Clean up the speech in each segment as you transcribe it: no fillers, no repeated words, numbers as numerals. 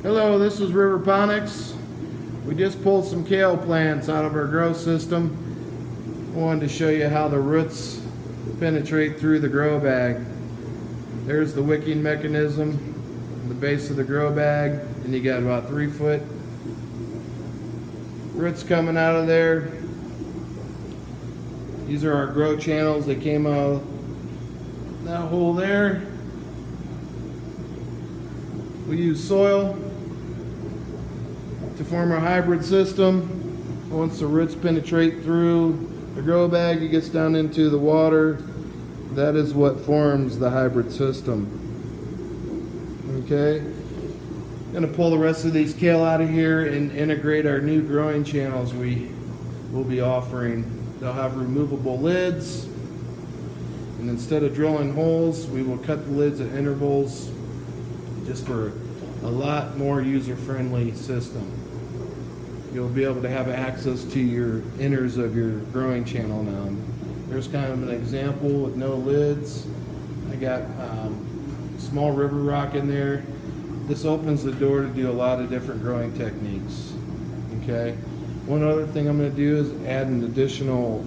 Hello, this is Riverponics. We just pulled some kale plants out of our grow system. I wanted to show you how the roots penetrate through the grow bag. There's the wicking mechanism, the base of the grow bag, and you got about 3 foot roots coming out of there. These are our grow channels that came out of that hole there. We use soil to form our hybrid system. Once the roots penetrate through the grow bag, it gets down into the water. That is what forms the hybrid system. Okay, I'm going to pull the rest of these kale out of here and integrate our new growing channels we will be offering. They'll have removable lids, and instead of drilling holes, we will cut the lids at intervals just for a lot more user-friendly system. You'll be able to have access to your inners of your growing channel now. There's kind of an example with no lids. I got small river rock in there. This opens the door to do a lot of different growing techniques. Okay. One other thing I'm going to do is add an additional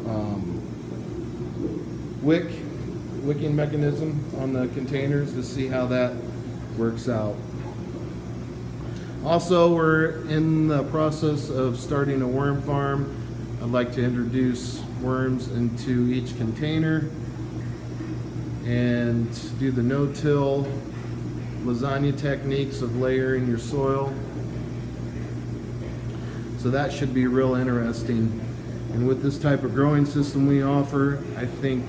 wicking mechanism on the containers to see how that works out. Also, we're in the process of starting a worm farm. I'd like to introduce worms into each container and do the no-till lasagna techniques of layering your soil. So that should be real interesting. And with this type of growing system we offer, I think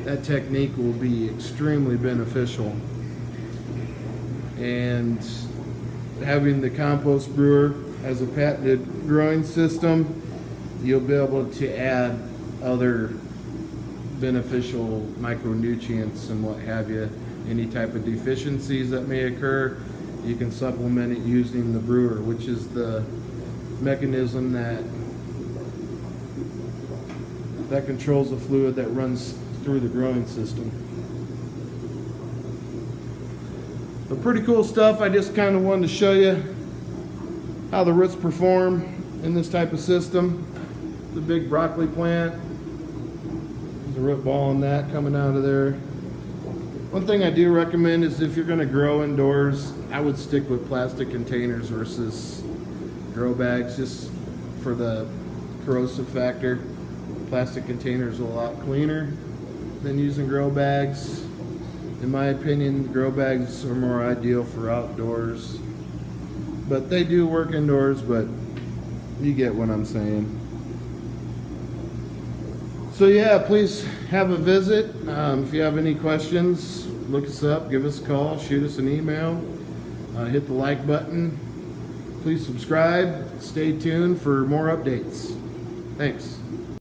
that technique will be extremely beneficial. And having the compost brewer as a patented growing system, you'll be able to add other beneficial micronutrients and what have you. Any type of deficiencies that may occur, you can supplement it using the brewer, which is the mechanism that controls the fluid that runs through the growing system. But pretty cool stuff. I just kind of wanted to show you how the roots perform in this type of system. The big broccoli plant, there's a root ball on that coming out of there. One thing I do recommend is if you're going to grow indoors, I would stick with plastic containers versus grow bags, just for the corrosive factor. Plastic containers are a lot cleaner than using grow bags. In my opinion, grow bags are more ideal for outdoors, but they do work indoors, but you get what I'm saying. So yeah, please have a visit. If you have any questions, look us up, give us a call, shoot us an email, hit the like button. Please subscribe, stay tuned for more updates. Thanks.